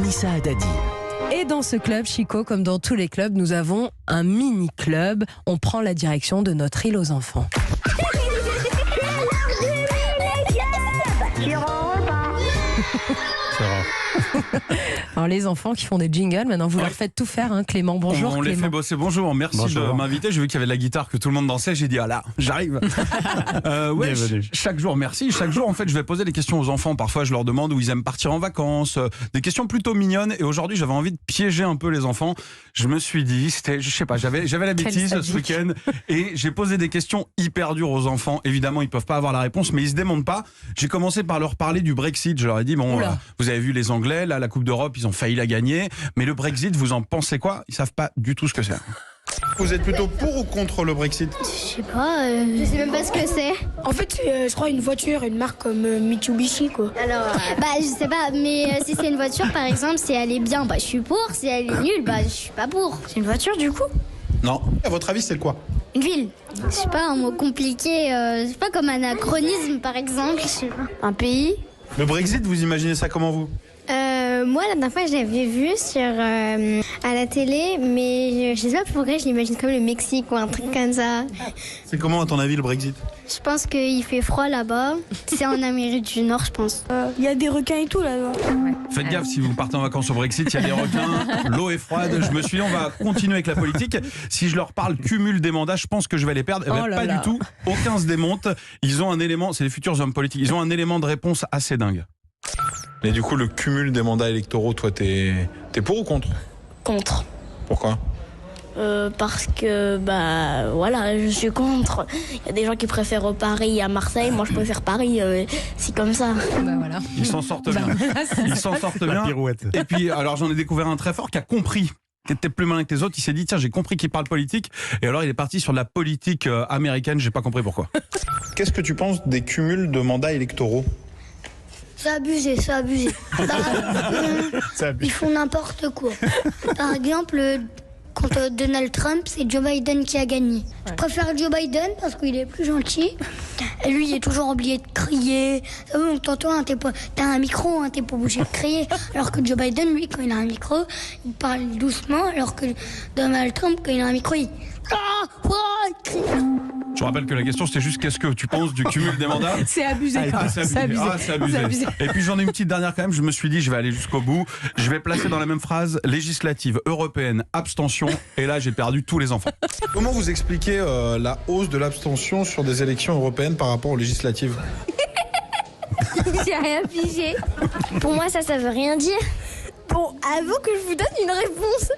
Anissa Haddadi. Et dans ce club, Chico, comme dans tous les clubs, nous avons un mini-club. On prend la direction de notre île aux enfants. Alors les enfants qui font des jingles, maintenant vous leur faites tout faire, hein, Clément. Bonjour. On les fait bosser. Bonjour, merci de m'inviter. J'ai vu qu'il y avait de la guitare, que tout le monde dansait. J'ai dit ah là, j'arrive. Chaque jour, merci. Chaque jour, en fait, je vais poser des questions aux enfants. Parfois, je leur demande où ils aiment partir en vacances. Des questions plutôt mignonnes. Et aujourd'hui, j'avais envie de piéger un peu les enfants. Je me suis dit, je sais pas, j'avais la bêtise ce week-end et j'ai posé des questions hyper dures aux enfants. Évidemment, ils peuvent pas avoir la réponse, mais ils se démontent pas. J'ai commencé par leur parler du Brexit. Je leur ai dit bon, vous avez vu les Anglais, là, la Coupe d'Europe, ils ont failli la gagner. Mais le Brexit, vous en pensez quoi? Ils savent pas du tout ce que c'est. Vous êtes plutôt pour ou contre le Brexit? Je sais pas, je sais même pas ce que c'est. En fait, c'est, je crois, une voiture, une marque comme Mitsubishi, quoi. Alors, je sais pas, mais si c'est une voiture, par exemple, si elle est bien, je suis pour. Si elle est nulle, je suis pas pour. C'est une voiture, du coup? Non. À votre avis, c'est quoi? Une ville. Je sais pas, un mot compliqué, je sais pas, comme anachronisme, par exemple. Je sais pas. Un pays. Le Brexit, vous imaginez ça comment vous? Moi, la dernière fois, j'avais vu à la télé, mais je sais pas pourquoi, je l'imagine comme le Mexique ou un truc comme ça. C'est comment, à ton avis, le Brexit? Je pense qu'il fait froid là-bas. C'est en Amérique du Nord, je pense. Il y a des requins et tout là-bas. Faites gaffe, si vous partez en vacances au Brexit, il y a des requins, l'eau est froide. Je me suis dit, on va continuer avec la politique. Si je leur parle cumul des mandats, je pense que je vais les perdre. Du tout, aucun se démonte. Ils ont un élément, c'est les futurs hommes politiques, ils ont un élément de réponse assez dingue. Mais du coup, le cumul des mandats électoraux, toi, t'es pour ou contre? Contre. Pourquoi? Parce que, voilà, je suis contre. Il y a des gens qui préfèrent Paris à Marseille. Moi, je préfère Paris. C'est comme ça. Voilà. Ils s'en sortent bien. Ils s'en sortent bien. Pirouette. Et puis, alors, j'en ai découvert un très fort qui a compris, qui était plus malin que les autres. Il s'est dit, tiens, j'ai compris qu'il parle politique. Et alors, il est parti sur de la politique américaine. J'ai pas compris pourquoi. Qu'est-ce que tu penses des cumuls de mandats électoraux? C'est abusé, c'est abusé. Ils font n'importe quoi. Par exemple, contre Donald Trump, c'est Joe Biden qui a gagné. Je préfère Joe Biden parce qu'il est plus gentil. Et lui, il est toujours obligé de crier. Donc, t'entends, t'as un micro, t'es pas obligé de crier. Alors que Joe Biden, lui, quand il a un micro, il parle doucement. Alors que Donald Trump, quand il a un micro, il crie. Je rappelle que la question c'était juste qu'est-ce que tu penses du cumul des mandats? C'est abusé quand même. C'est abusé. Et puis j'en ai une petite dernière quand même, je me suis dit je vais aller jusqu'au bout. Je vais placer dans la même phrase législative, européenne, abstention. Et là j'ai perdu tous les enfants. Comment vous expliquez la hausse de l'abstention sur des élections européennes par rapport aux législatives? J'ai rien pigé. Pour moi ça veut rien dire. Bon, avoue que je vous donne une réponse.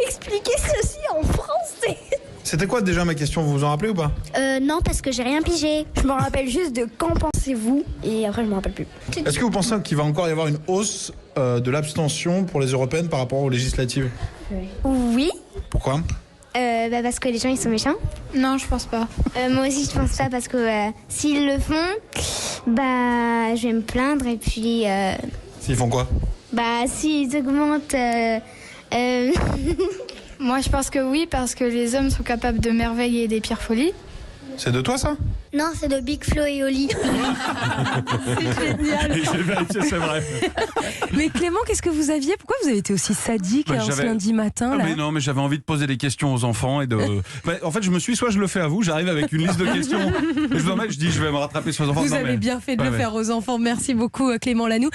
Expliquez ceci en français. C'était quoi déjà ma question, vous vous en rappelez ou pas? Non, parce que j'ai rien pigé. Je me rappelle juste de qu'en pensez-vous et après je me rappelle plus. Est-ce que vous pensez qu'il va encore y avoir une hausse de l'abstention pour les européennes par rapport aux législatives? Oui. Pourquoi? Parce que les gens ils sont méchants. Non, je pense pas. Moi aussi je pense pas parce que s'ils le font, je vais me plaindre et puis... S'ils font quoi? S'ils augmentent... Moi, je pense que oui, parce que les hommes sont capables de merveilles et des pires folies. C'est de toi ça? Non, c'est de Big Flo et Oli. C'est génial. J'ai vérifié, c'est vrai. Mais Clément, qu'est-ce que vous aviez? Pourquoi vous avez été aussi sadique ce lundi matin là? Mais j'avais envie de poser des questions aux enfants et de. En fait, je me suis soit je le fais à vous, j'arrive avec une liste de questions. Je vous en mets, je dis je vais me rattraper sur les enfants. Vous avez bien fait de le faire aux enfants. Merci beaucoup Clément Lanoux.